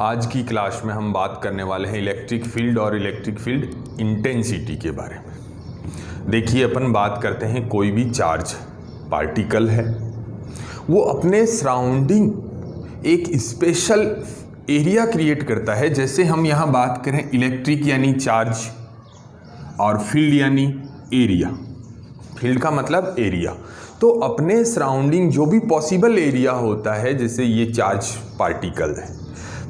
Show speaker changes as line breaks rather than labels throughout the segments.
आज की क्लास में हम बात करने वाले हैं इलेक्ट्रिक फील्ड और इलेक्ट्रिक फील्ड इंटेंसिटी के बारे में। देखिए, अपन बात करते हैं कोई भी चार्ज पार्टिकल है, वो अपने सराउंडिंग एक स्पेशल एरिया क्रिएट करता है। जैसे हम यहाँ बात करें इलेक्ट्रिक यानी चार्ज और फील्ड यानी एरिया। फील्ड का मतलब एरिया। तो अपने सराउंडिंग जो भी पॉसिबल एरिया होता है, जैसे ये चार्ज पार्टिकल है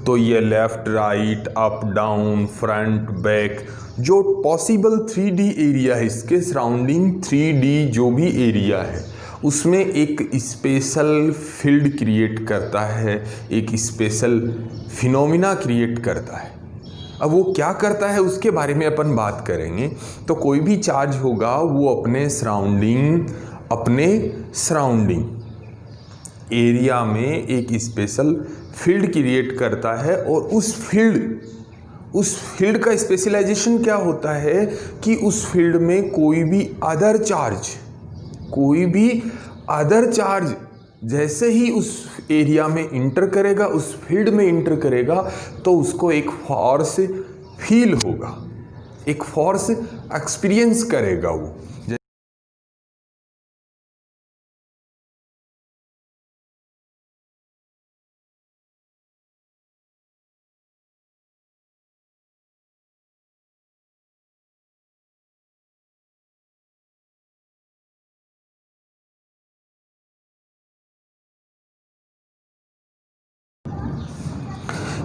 तो ये left right up down front back जो पॉसिबल 3D एरिया है, इसके सराउंडिंग 3D जो भी एरिया है उसमें एक स्पेशल फील्ड क्रिएट करता है, एक स्पेशल फिनोमिना क्रिएट करता है। अब वो क्या करता है उसके बारे में अपन बात करेंगे। तो कोई भी चार्ज होगा वो अपने सराउंडिंग एरिया में एक स्पेशल फील्ड क्रिएट करता है। और उस फील्ड का स्पेशलाइजेशन क्या होता है कि उस फील्ड में कोई भी अदर चार्ज जैसे ही उस एरिया में इंटर करेगा, उस फील्ड में इंटर करेगा, तो उसको एक फोर्स फील होगा, एक फोर्स एक्सपीरियंस करेगा वो।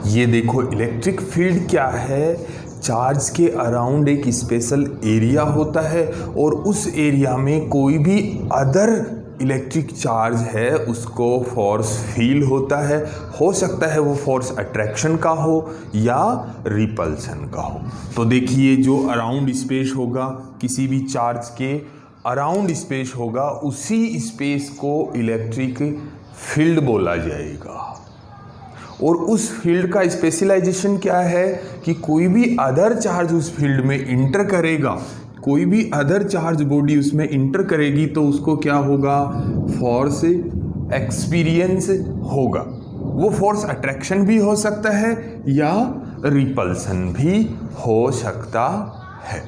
ये देखो, इलेक्ट्रिक फील्ड क्या है? चार्ज के अराउंड एक स्पेशल एरिया होता है और उस एरिया में कोई भी अदर इलेक्ट्रिक चार्ज है उसको फोर्स फील होता है। हो सकता है वो फोर्स अट्रैक्शन का हो या रिपल्सन का हो। तो देखिए, जो अराउंड स्पेस होगा, किसी भी चार्ज के अराउंड स्पेस होगा, उसी स्पेस को इलेक्ट्रिक फील्ड बोला जाएगा। और उस फील्ड का स्पेशलाइजेशन क्या है कि कोई भी अदर चार्ज उस फील्ड में इंटर करेगा, कोई भी अदर चार्ज बॉडी उसमें इंटर करेगी तो उसको क्या होगा? फोर्स एक्सपीरियंस होगा। वो फोर्स अट्रैक्शन भी हो सकता है या रिपल्सन भी हो सकता है।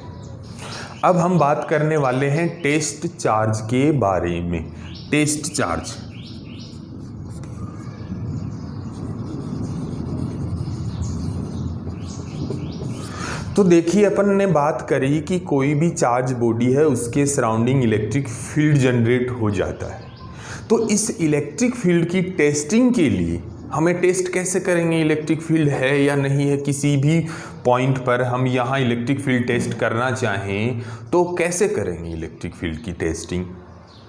अब हम बात करने वाले हैं टेस्ट चार्ज के बारे में। टेस्ट चार्ज, तो देखिए, अपन ने बात करी कि कोई भी चार्ज बॉडी है उसके सराउंडिंग इलेक्ट्रिक फील्ड जनरेट हो जाता है। तो इस इलेक्ट्रिक फील्ड की टेस्टिंग के लिए हमें टेस्ट कैसे करेंगे? इलेक्ट्रिक फील्ड है या नहीं है, किसी भी पॉइंट पर हम यहाँ इलेक्ट्रिक फील्ड टेस्ट करना चाहें तो कैसे करेंगे इलेक्ट्रिक फील्ड की टेस्टिंग?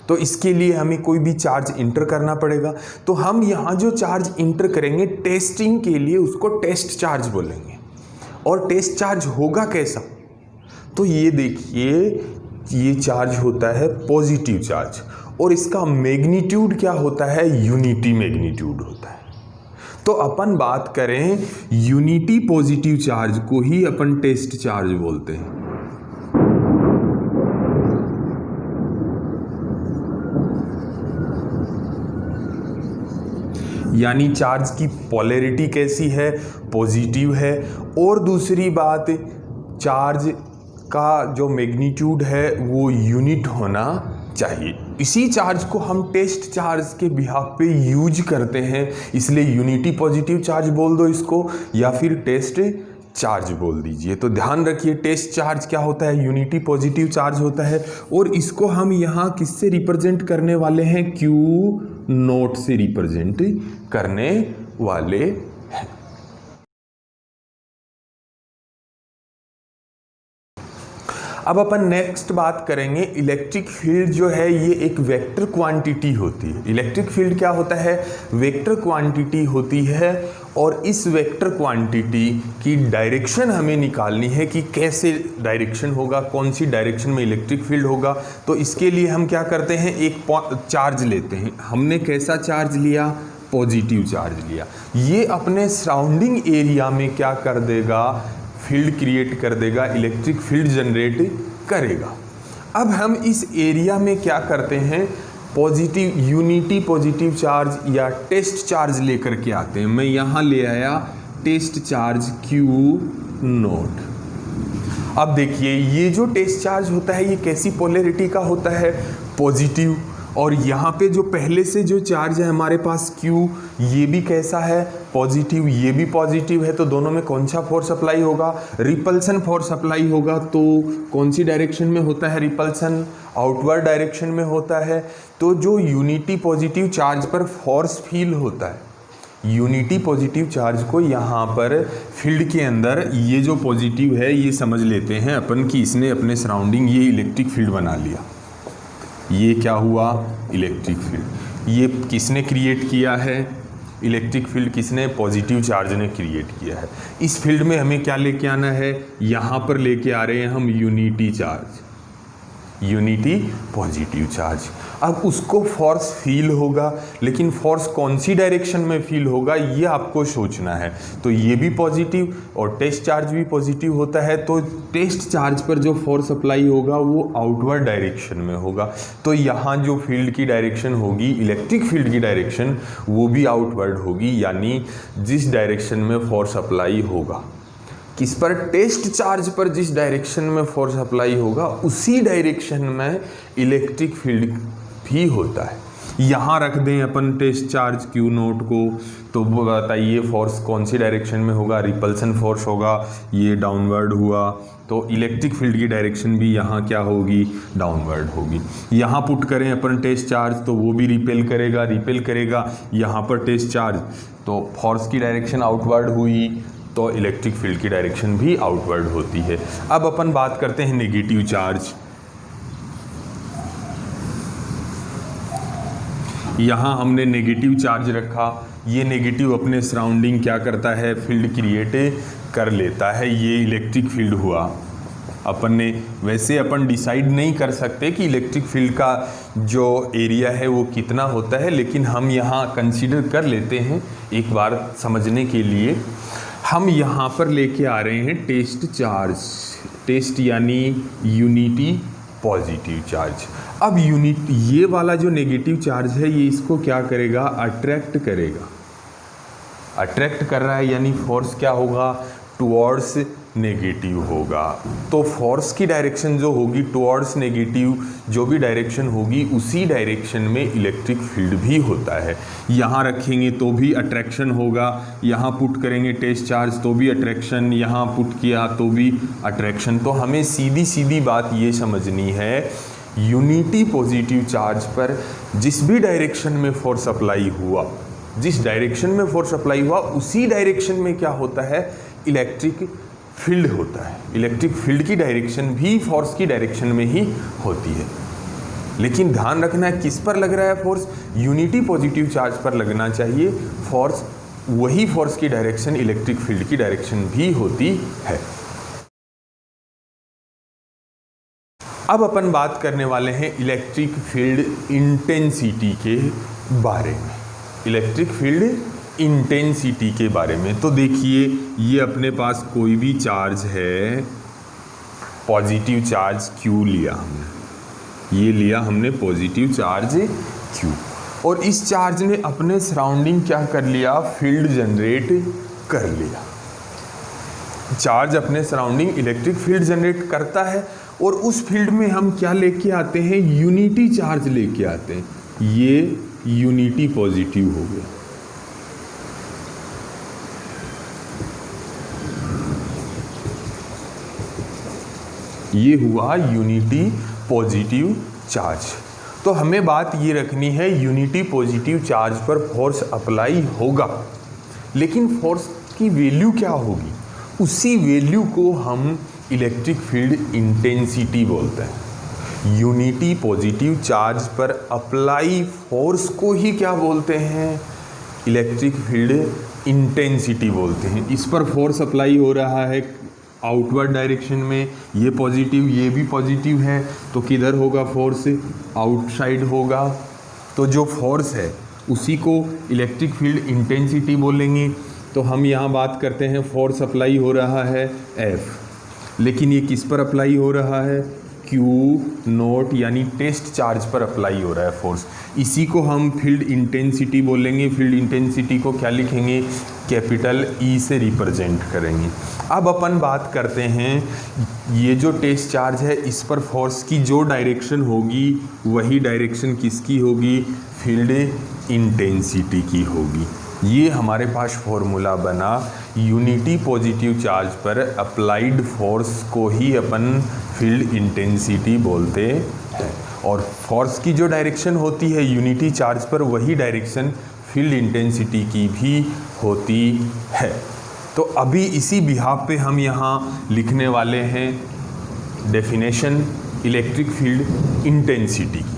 तो इसके लिए हमें कोई भी चार्ज इंटर करना पड़ेगा। तो हम यहाँ जो चार्ज इंटर करेंगे टेस्टिंग के लिए उसको टेस्ट चार्ज बोलेंगे। और टेस्ट चार्ज होगा कैसा? तो ये देखिए, ये चार्ज होता है पॉजिटिव चार्ज और इसका मैग्नीट्यूड क्या होता है? यूनिटी मैग्नीट्यूड होता है। तो अपन बात करें यूनिटी पॉजिटिव चार्ज को ही अपन टेस्ट चार्ज बोलते हैं। यानी चार्ज की पोलैरिटी कैसी है? पॉजिटिव है। और दूसरी बात, चार्ज का जो मैग्नीट्यूड है वो यूनिट होना चाहिए। इसी चार्ज को हम टेस्ट चार्ज के बिहाफ पे यूज करते हैं, इसलिए यूनिटी पॉजिटिव चार्ज बोल दो इसको या फिर टेस्ट चार्ज बोल दीजिए। तो ध्यान रखिए, टेस्ट चार्ज क्या होता है? यूनिटी पॉजिटिव चार्ज होता है। और इसको हम यहाँ किससे रिप्रेजेंट करने वाले हैं? Q0 से रिप्रेजेंट करने वाले हैं। अब अपन नेक्स्ट बात करेंगे, इलेक्ट्रिक फील्ड जो है ये एक वेक्टर क्वांटिटी होती है। इलेक्ट्रिक फील्ड क्या होता है? वेक्टर क्वांटिटी होती है। और इस वेक्टर क्वांटिटी की डायरेक्शन हमें निकालनी है कि कैसे डायरेक्शन होगा, कौन सी डायरेक्शन में इलेक्ट्रिक फील्ड होगा। तो इसके लिए हम क्या करते हैं? एक चार्ज लेते हैं। हमने कैसा चार्ज लिया? पॉजिटिव चार्ज लिया। ये अपने सराउंडिंग एरिया में क्या कर देगा? फील्ड क्रिएट कर देगा, इलेक्ट्रिक फील्ड जनरेट करेगा। अब हम इस एरिया में क्या करते हैं? पॉजिटिव यूनिटी पॉजिटिव चार्ज या टेस्ट चार्ज लेकर के आते हैं। मैं यहाँ ले आया टेस्ट चार्ज Q नोट। अब देखिए ये जो टेस्ट चार्ज होता है ये कैसी पोलैरिटी का होता है, पॉजिटिव। और यहाँ पे जो पहले से जो चार्ज है हमारे पास Q, ये भी कैसा है, पॉजिटिव, ये भी पॉजिटिव है। तो दोनों में कौन सा फोर्स अप्लाई होगा, रिपल्सन फोर्स अप्लाई होगा। तो कौन सी डायरेक्शन में होता है रिपल्सन, आउटवर्ड डायरेक्शन में होता है। तो जो यूनिटी पॉजिटिव चार्ज पर फोर्स फील होता है, यूनिटी पॉजिटिव चार्ज को यहाँ पर फील्ड के अंदर ये जो पॉजिटिव है ये समझ लेते हैं अपन कि इसने अपने सराउंडिंग ये इलेक्ट्रिक फील्ड बना लिया। ये क्या हुआ, इलेक्ट्रिक फील्ड। ये किसने क्रिएट किया है, इलेक्ट्रिक फील्ड किसने, पॉजिटिव चार्ज ने क्रिएट किया है। इस फील्ड में हमें क्या लेके आना है, यहाँ पर लेके आ रहे हैं हम unity charge, unity positive charge. अब उसको फोर्स फील होगा, लेकिन फोर्स कौन सी डायरेक्शन में फील होगा ये आपको सोचना है। तो ये भी पॉजिटिव और टेस्ट चार्ज भी पॉजिटिव होता है। तो टेस्ट चार्ज पर जो फोर्स अप्लाई होगा वो आउटवर्ड डायरेक्शन में होगा। तो यहाँ जो फील्ड की डायरेक्शन होगी, इलेक्ट्रिक फील्ड की डायरेक्शन, वो भी आउटवर्ड होगी। यानी जिस डायरेक्शन में फोर्स अप्लाई होगा, किस पर, टेस्ट चार्ज पर जिस डायरेक्शन में फोर्स अप्लाई होगा उसी डायरेक्शन में इलेक्ट्रिक फील्ड भी होता है। यहाँ रख दें अपन टेस्ट चार्ज Q नोट को, तो बताइए फोर्स कौन सी डायरेक्शन में होगा, रिपल्सन फोर्स होगा, ये डाउनवर्ड हुआ। तो इलेक्ट्रिक फील्ड की डायरेक्शन भी यहाँ क्या होगी, डाउनवर्ड होगी। यहाँ पुट करें अपन टेस्ट चार्ज तो वो भी रिपेल करेगा यहाँ पर टेस्ट चार्ज, तो फोर्स की डायरेक्शन आउटवर्ड हुई, तो इलेक्ट्रिक फील्ड की डायरेक्शन भी आउटवर्ड होती है। अब अपन बात करते हैं नेगेटिव चार्ज। यहाँ हमने नेगेटिव चार्ज रखा, ये नेगेटिव अपने सराउंडिंग क्या करता है, फील्ड क्रिएट कर लेता है। ये इलेक्ट्रिक फील्ड हुआ। अपन ने वैसे अपन डिसाइड नहीं कर सकते कि इलेक्ट्रिक फील्ड का जो एरिया है वो कितना होता है, लेकिन हम यहाँ कंसीडर कर लेते हैं एक बार समझने के लिए। हम यहाँ पर लेके आ रहे हैं टेस्ट चार्ज, टेस्ट यानी यूनिटी पॉजिटिव चार्ज। अब यूनिट, ये वाला जो नेगेटिव चार्ज है ये इसको क्या करेगा, अट्रैक्ट करेगा। अट्रैक्ट कर रहा है यानी फोर्स क्या होगा, टुवर्ड्स नेगेटिव होगा। तो फोर्स की डायरेक्शन जो होगी टुवर्ड्स नेगेटिव, जो भी डायरेक्शन होगी उसी डायरेक्शन में इलेक्ट्रिक फील्ड भी होता है। यहाँ रखेंगे तो भी अट्रैक्शन होगा, यहाँ पुट करेंगे टेस्ट चार्ज तो भी अट्रैक्शन, यहाँ पुट किया तो भी अट्रैक्शन। तो हमें सीधी सीधी बात ये समझनी है, यूनिटी पॉजिटिव चार्ज पर जिस भी डायरेक्शन में फोर्स अप्लाई हुआ, जिस डायरेक्शन में फोर्स अप्लाई हुआ उसी डायरेक्शन में क्या होता है, इलेक्ट्रिक फील्ड होता है। इलेक्ट्रिक फील्ड की डायरेक्शन भी फोर्स की डायरेक्शन में ही होती है। लेकिन ध्यान रखना है किस पर लग रहा है फोर्स, यूनिटी पॉजिटिव चार्ज पर लगना चाहिए फोर्स। वही फोर्स की डायरेक्शन इलेक्ट्रिक फील्ड की डायरेक्शन भी होती है। अब अपन बात करने वाले हैं इलेक्ट्रिक फील्ड इंटेंसिटी के बारे में, इलेक्ट्रिक फील्ड इंटेंसिटी के बारे में। तो देखिए ये अपने पास कोई भी चार्ज है, पॉजिटिव चार्ज Q लिया हमने, ये लिया हमने पॉजिटिव चार्ज Q, और इस चार्ज ने अपने सराउंडिंग क्या कर लिया, फील्ड जनरेट कर लिया। चार्ज अपने सराउंडिंग इलेक्ट्रिक फील्ड जनरेट करता है, और उस फील्ड में हम क्या लेके आते हैं, यूनिटी चार्ज लेके आते हैं। ये यूनिटी पॉजिटिव हो गया। ये हुआ यूनिटी पॉजिटिव चार्ज। तो हमें बात ये रखनी है, यूनिटी पॉजिटिव चार्ज पर फोर्स अप्लाई होगा, लेकिन फोर्स की वैल्यू क्या होगी, उसी वैल्यू को हम इलेक्ट्रिक फील्ड इंटेंसिटी बोलते हैं। यूनिटी पॉजिटिव चार्ज पर अप्लाई फोर्स को ही क्या बोलते हैं, इलेक्ट्रिक फील्ड इंटेंसिटी बोलते हैं। इस पर फोर्स अप्लाई हो रहा है आउटवर्ड डायरेक्शन में, ये पॉजिटिव ये भी पॉजिटिव है, तो किधर होगा फोर्स, आउटसाइड होगा। तो जो फोर्स है उसी को इलेक्ट्रिक फील्ड इंटेंसिटी बोलेंगे। तो हम यहाँ बात करते हैं फोर्स अप्लाई हो रहा है F, लेकिन ये किस पर अप्लाई हो रहा है, Q0 यानी टेस्ट चार्ज पर अप्लाई हो रहा है फोर्स। इसी को हम फील्ड इंटेंसिटी बोलेंगे। फील्ड इंटेंसिटी को क्या लिखेंगे, कैपिटल E से रिप्रेजेंट करेंगे। अब अपन बात करते हैं, ये जो टेस्ट चार्ज है इस पर फोर्स की जो डायरेक्शन होगी वही डायरेक्शन किसकी होगी, फील्ड इंटेंसिटी की होगी। ये हमारे पास फॉर्मूला बना। यूनिटी पॉजिटिव चार्ज पर अप्लाइड फोर्स को ही अपन फील्ड इंटेंसिटी बोलते हैं, और फोर्स की जो डायरेक्शन होती है यूनिटी चार्ज पर वही डायरेक्शन फील्ड इंटेंसिटी की भी होती है। तो अभी इसी बिहाफ पे हम यहाँ लिखने वाले हैं डेफिनेशन इलेक्ट्रिक फील्ड इंटेंसिटी की।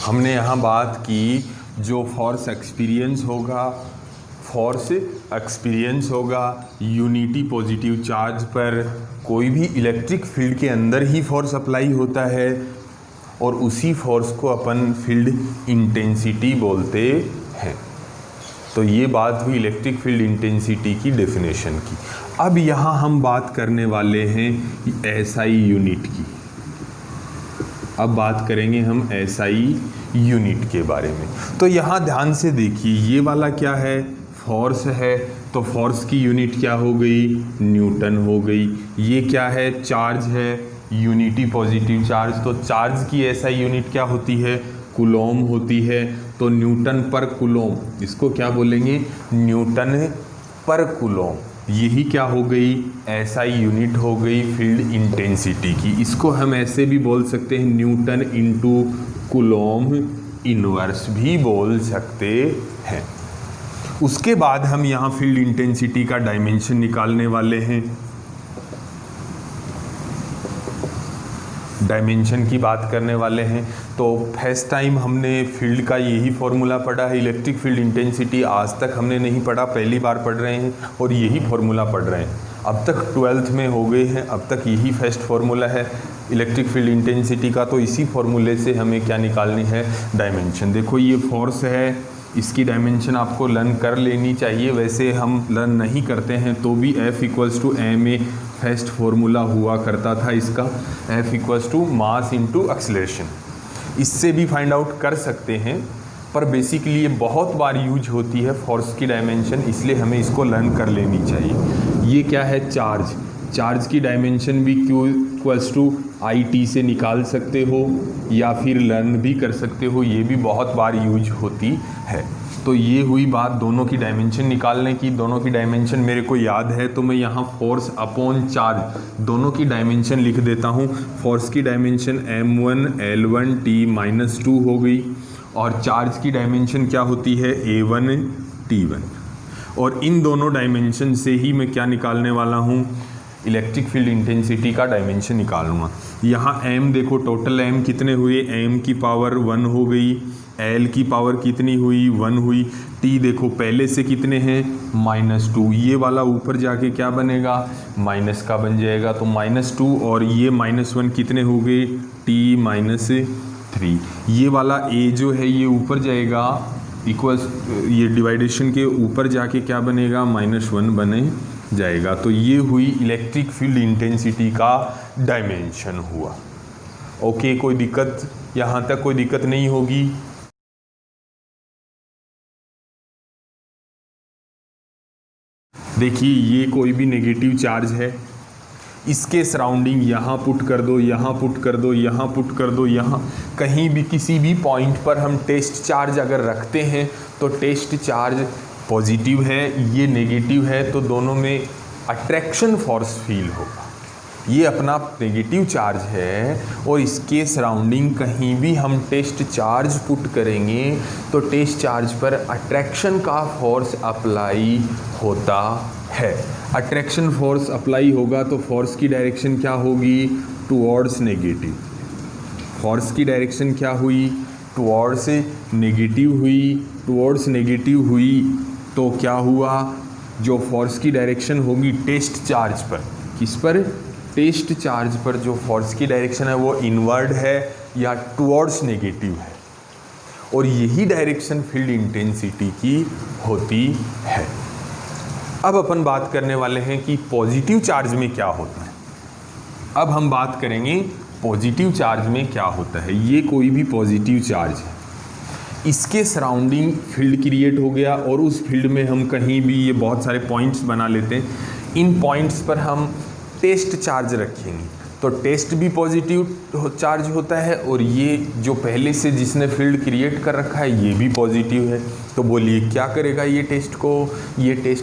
हमने यहाँ बात की जो फोर्स एक्सपीरियंस होगा यूनिटी पॉजिटिव चार्ज पर, कोई भी इलेक्ट्रिक फील्ड के अंदर ही फोर्स अप्लाई होता है और उसी फोर्स को अपन फील्ड इंटेंसिटी बोलते हैं। तो ये बात हुई इलेक्ट्रिक फील्ड इंटेंसिटी की डेफिनेशन की। अब यहाँ हम बात करने वाले हैं SI यूनिट की। अब बात करेंगे हम SI यूनिट के बारे में। तो यहाँ ध्यान से देखिए, ये वाला क्या है, फोर्स है, तो फोर्स की यूनिट क्या हो गई, न्यूटन हो गई। ये क्या है, चार्ज है, यूनिटी पॉजिटिव चार्ज, तो चार्ज की SI यूनिट क्या होती है, कूलॉम होती है। तो न्यूटन पर कूलॉम, इसको क्या बोलेंगे, न्यूटन पर कूलॉम। यही क्या हो गई, SI यूनिट हो गई फील्ड इंटेंसिटी की। इसको हम ऐसे भी बोल सकते हैं, न्यूटन इंटू कूलॉम इनवर्स भी बोल सकते हैं। उसके बाद हम यहाँ फील्ड इंटेंसिटी का डायमेंशन निकालने वाले हैं। डायमेंशन की बात करने वाले हैं। तो फर्स्ट टाइम हमने फील्ड का यही फॉर्मूला पढ़ा है। इलेक्ट्रिक फील्ड इंटेंसिटी आज तक हमने नहीं पढ़ा, पहली बार पढ़ रहे हैं और यही फॉर्मूला पढ़ रहे हैं। अब तक 12th में हो गए हैं, अब तक यही फर्स्ट फॉर्मूला है इलेक्ट्रिक फील्ड इंटेंसिटी का। तो इसी फॉर्मूले से हमें क्या निकालनी है, डायमेंशन। देखो ये फोर्स है, इसकी डायमेंशन आपको लर्न कर लेनी चाहिए। वैसे हम लर्न नहीं करते हैं तो भी F = ma फर्स्ट फॉर्मूला हुआ करता था इसका, F = मास इंटू एक्सेलरेशन। इससे भी फाइंड आउट कर सकते हैं, पर बेसिकली ये बहुत बार यूज होती है फोर्स की डायमेंशन, इसलिए हमें इसको लर्न कर लेनी चाहिए। ये क्या है, चार्ज। चार्ज की डायमेंशन भी Q = IT से निकाल सकते हो या फिर लर्न भी कर सकते हो, ये भी बहुत बार यूज होती है। तो ये हुई बात दोनों की डायमेंशन निकालने की। दोनों की डायमेंशन मेरे को याद है, तो मैं यहाँ फोर्स अपॉन चार्ज दोनों की डायमेंशन लिख देता हूँ। फोर्स की डायमेंशन m1 L1 T-2 हो गई, और चार्ज की डायमेंशन क्या होती है, A1 T1। और इन दोनों डायमेंशन से ही मैं क्या निकालने वाला हूँ, इलेक्ट्रिक फील्ड इंटेंसिटी का डायमेंशन निकालूंगा। यहाँ m देखो, टोटल m कितने हुए, m की पावर 1 हो गई, l की पावर कितनी हुई, 1 हुई। t देखो पहले से कितने हैं, -2। ये वाला ऊपर जाके क्या बनेगा, माइनस का बन जाएगा। तो -2 और ये -1 कितने हो गए, T-3। ये वाला a जो है ये ऊपर जाएगा, इक्वल्स ये डिवाइडेशन के ऊपर जाके क्या बनेगा, -1 बने जाएगा। तो ये हुई इलेक्ट्रिक फील्ड इंटेंसिटी का डायमेंशन हुआ। ओके, कोई दिक्कत, यहाँ तक कोई दिक्कत नहीं होगी। देखिए ये कोई भी नेगेटिव चार्ज है, इसके सराउंडिंग यहाँ पुट कर दो, यहाँ पुट कर दो, यहाँ पुट कर दो, यहाँ कहीं भी किसी भी पॉइंट पर हम टेस्ट चार्ज अगर रखते हैं तो टेस्ट चार्ज पॉजिटिव है, ये नेगेटिव है, तो दोनों में अट्रैक्शन फोर्स फील होगा। ये अपना नेगेटिव चार्ज है और इसके सराउंडिंग कहीं भी हम टेस्ट चार्ज पुट करेंगे तो टेस्ट चार्ज पर अट्रैक्शन का फोर्स अप्लाई होता है। अट्रैक्शन फोर्स अप्लाई होगा तो फोर्स की डायरेक्शन क्या होगी, टुवर्ड्स नेगेटिव। फोर्स की डायरेक्शन क्या हुई, टुवर्ड्स नेगेटिव हुई। टुवर्ड्स नेगेटिव हुई तो क्या हुआ, जो फोर्स की डायरेक्शन होगी टेस्ट चार्ज पर, किस पर, टेस्ट चार्ज पर जो फोर्स की डायरेक्शन है वो इनवर्ड है या टुवर्ड्स नेगेटिव है, और यही डायरेक्शन फील्ड इंटेंसिटी की होती है। अब अपन बात करने वाले हैं कि पॉजिटिव चार्ज में क्या होता है। अब हम बात करेंगे पॉजिटिव चार्ज में क्या होता है। ये कोई भी पॉजिटिव चार्ज है, इसके सराउंडिंग फील्ड क्रिएट हो गया, और उस फील्ड में हम कहीं भी ये बहुत सारे पॉइंट्स बना लेते हैं। इन पॉइंट्स पर हम टेस्ट चार्ज रखेंगे, तो टेस्ट भी पॉजिटिव चार्ज होता है, और ये जो पहले से जिसने फील्ड क्रिएट कर रखा है ये भी पॉजिटिव है। तो बोलिए क्या करेगा ये टेस्ट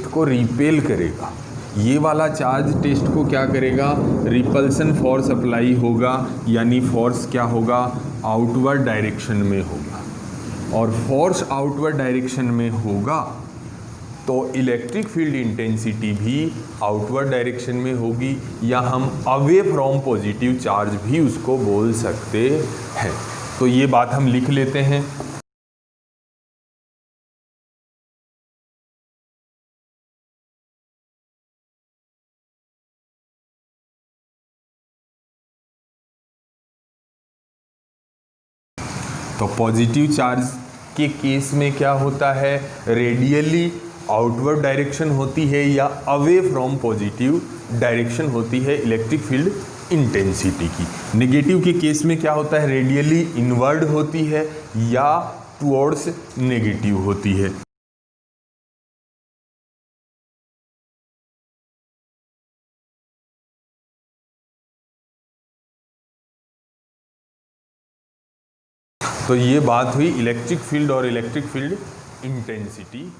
को रिपेल करेगा। ये वाला चार्ज टेस्ट को क्या करेगा, रिपल्सन फोर्स अप्लाई होगा, यानी फोर्स क्या होगा, आउटवर्ड डायरेक्शन में होगा, और फोर्स आउटवर्ड डायरेक्शन में होगा तो इलेक्ट्रिक फील्ड इंटेंसिटी भी आउटवर्ड डायरेक्शन में होगी, या हम अवे फ्रॉम पॉजिटिव चार्ज भी उसको बोल सकते हैं। तो ये बात हम लिख लेते हैं। तो पॉजिटिव चार्ज के केस में क्या होता है, रेडियली आउटवर्ड डायरेक्शन होती है या अवे फ्रॉम पॉजिटिव डायरेक्शन होती है इलेक्ट्रिक फील्ड इंटेंसिटी की। नेगेटिव के केस में क्या होता है, रेडियली इनवर्ड होती है या टुवर्ड्स नेगेटिव होती है। तो ये बात हुई इलेक्ट्रिक फील्ड और इलेक्ट्रिक फील्ड इंटेंसिटी